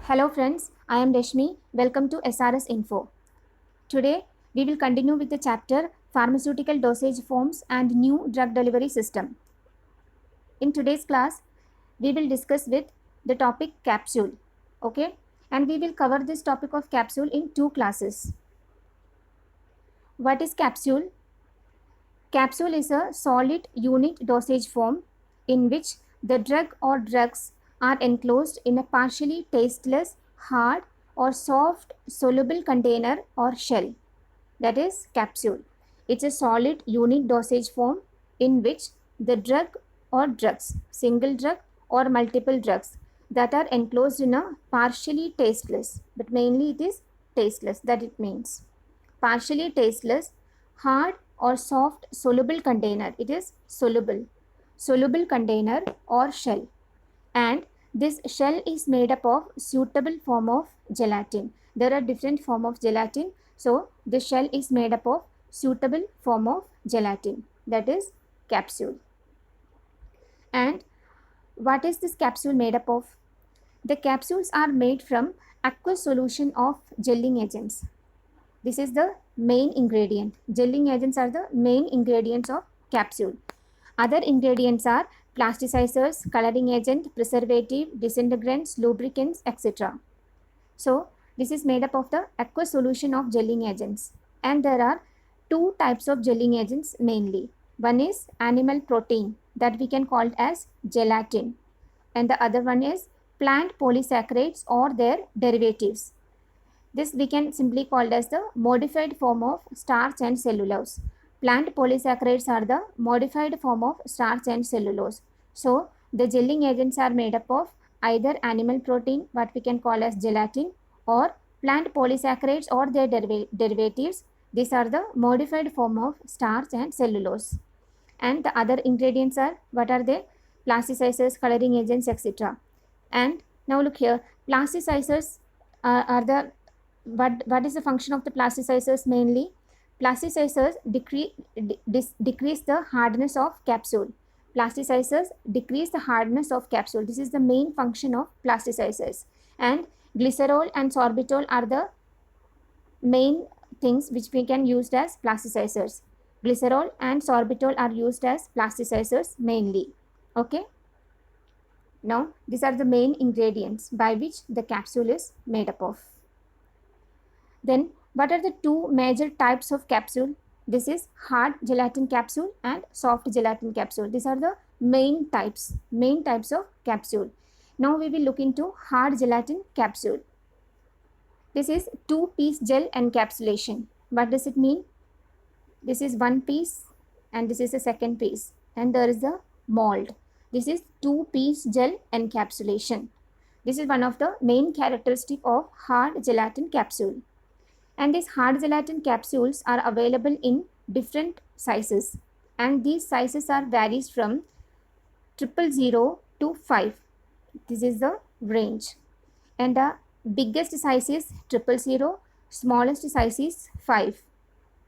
Hello friends, I am Reshmi. Welcome to SRS Info. Today we will continue with the chapter Pharmaceutical Dosage Forms and New Drug Delivery System. In today's class, we will discuss with the topic capsule. Okay, and we will cover this topic of capsule in two classes. What is capsule? Capsule is a solid unit dosage form in which the drug or drugs are enclosed in a partially tasteless, hard or soft soluble container or shell. That is capsule. It's a solid unit dosage form in which the drug or drugs, single drug or multiple drugs that are enclosed in a partially tasteless, but mainly it is tasteless, that it means partially tasteless, hard or soft soluble container. It is soluble container or shell, and this shell is made up of suitable form of gelatin. There are different form of gelatin, so the shell is made up of suitable form of gelatin, that is capsule. And what is this capsule made up of? The capsules are made from aqueous solution of gelling agents. This is the main ingredient. Gelling agents are the main ingredients of capsule. Other ingredients are plasticizers, coloring agent, preservative, disintegrants, lubricants, etc. So this is made up of the aqueous solution of gelling agents. And there are two types of gelling agents mainly. One is animal protein that we can call as gelatin. And the other one is plant polysaccharides or their derivatives. This we can simply call as the modified form of starch and cellulose. Plant polysaccharides are the modified form of starch and cellulose. So the gelling agents are made up of either animal protein, what we can call as gelatin, or plant polysaccharides or their derivatives. These are the modified form of starch and cellulose. And the other ingredients are, what are they? Plasticizers, coloring agents, etc. And now look here, plasticizers are the what is the function of the plasticizers mainly? Plasticizers decrease the hardness of capsule. Plasticizers decrease the hardness of capsule. This is the main function of plasticizers. And glycerol and sorbitol are the main things which we can use as plasticizers. Glycerol and sorbitol are used as plasticizers mainly. Okay. Now these are the main ingredients by which the capsule is made up of. Then what are the two major types of capsule? This is hard gelatin capsule and soft gelatin capsule. These are the main types of capsule. Now we will look into hard gelatin capsule. This is two-piece gel encapsulation. What does it mean? This is one piece and this is the second piece, and there is a mold. This is two-piece gel encapsulation. This is one of the main characteristic of hard gelatin capsule. And these hard gelatin capsules are available in different sizes, and these sizes are varies from 000 to 5. This is the range, and the biggest size is 000, smallest size is 5.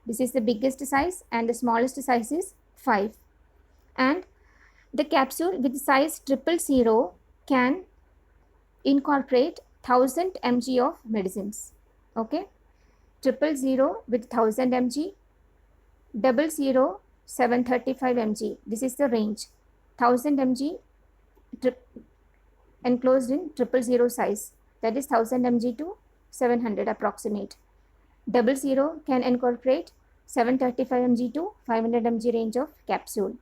This is the biggest size and the smallest size is 5. And the capsule with size 000 can incorporate 1000 mg of medicines. Okay. 000 with 1000 mg, 00 735 mg. This is the range. 1000 mg enclosed in 000 size, that is 1000 mg to 700 approximate. 00 can incorporate 735 mg to 500 mg range of capsule.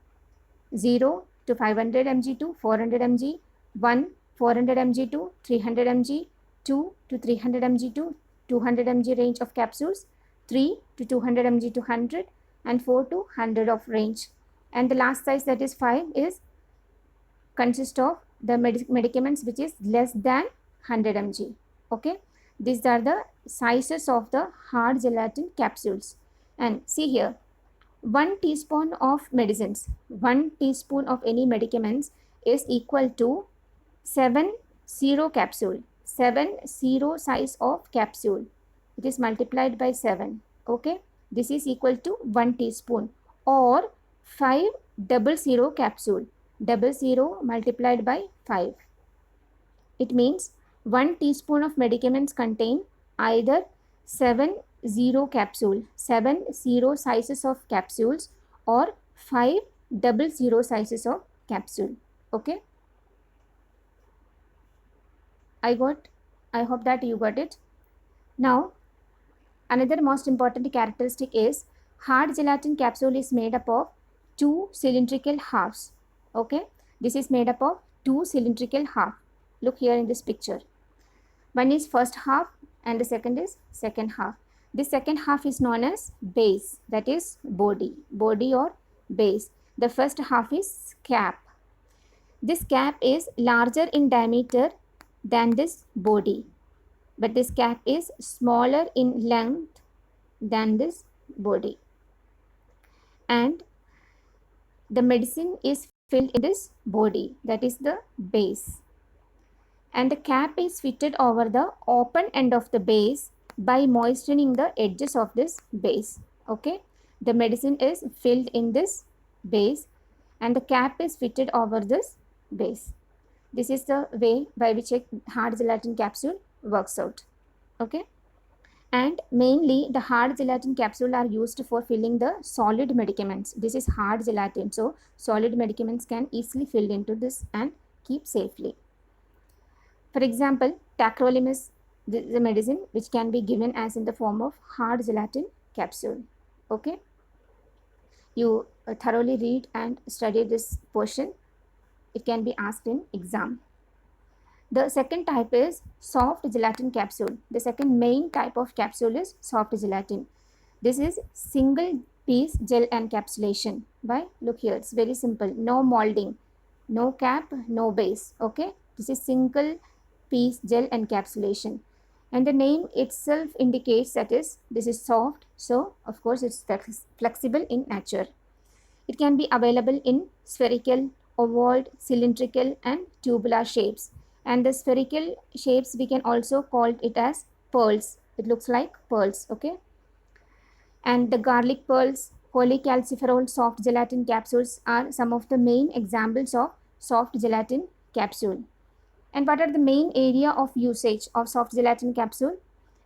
0 to 500 mg to 400 mg, 1 400 mg to 300 mg, 2 to 300 mg to 200 mg range of capsules, 3 to 200 mg to 100, and 4 to 100 of range. And the last size, that is 5, is consist of the medicaments which is less than 100 mg. Okay, these are the sizes of the hard gelatin capsules. And see here, 1 teaspoon of medicines, 1 teaspoon of any medicaments is equal to 70 capsule. 70 size of capsule. It is multiplied by 7. Okay. This is equal to 1 teaspoon or 500 capsule. 00 multiplied by 5. It means 1 teaspoon of medicaments contain either 7 zero sizes of capsules or 5 double zero sizes of capsule. Okay, I hope that you got it. Now, another most important characteristic is hard gelatin capsule is made up of two cylindrical halves. Okay, this is made up of two cylindrical half. Look here in this picture. One is first half and the second is second half. This second half is known as base, that is body or base. The first half is cap. This cap is larger in diameter than this body, but this cap is smaller in length than this body. And the medicine is filled in this body, that is the base. And the cap is fitted over the open end of the base by moistening the edges of this base. Okay, the medicine is filled in this base and the cap is fitted over this base. This is the way by which a hard gelatin capsule works out. Okay, and mainly the hard gelatin capsule are used for filling the solid medicaments. This is hard gelatin, so solid medicaments can easily fill into this and keep safely. For example, tacrolimus is a medicine which can be given as in the form of hard gelatin capsule. Okay, you thoroughly read and study this portion. It can be asked in exam. The second type is soft gelatin capsule. The second main type of capsule is soft gelatin. This is single piece gel encapsulation. Why? Look here, it's very simple. No molding, no cap, no base. Okay, this is single piece gel encapsulation, and the name itself indicates that this is soft, so of course it's flexible in nature. It can be available in spherical, ovoid, cylindrical and tubular shapes, and the spherical shapes we can also call it as pearls. It looks like pearls. Okay, and the garlic pearls, cholecalciferol soft gelatin capsules are some of the main examples of soft gelatin capsule. And what are the main area of usage of soft gelatin capsule?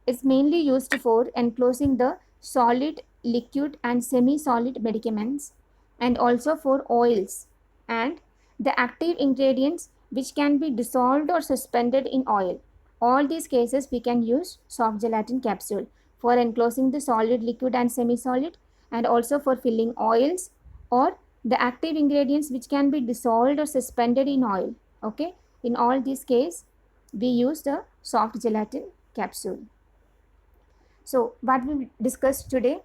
It's mainly used for enclosing the solid, liquid and semi-solid medicaments, and also for oils and the active ingredients which can be dissolved or suspended in oil. All these cases we can use soft gelatin capsule for enclosing the solid, liquid and semi-solid, and also for filling oils or the active ingredients which can be dissolved or suspended in oil. Okay, in all these cases we use the soft gelatin capsule. So what we discussed today,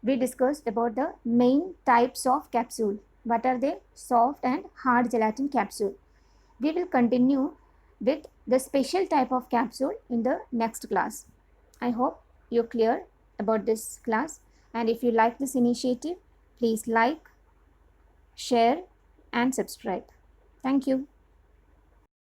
we discussed about the main types of capsule. What are they? Soft and hard gelatin capsule. We will continue with the special type of capsule in the next class. I hope you're clear about this class, and if you like this initiative, please like, share and subscribe. Thank you.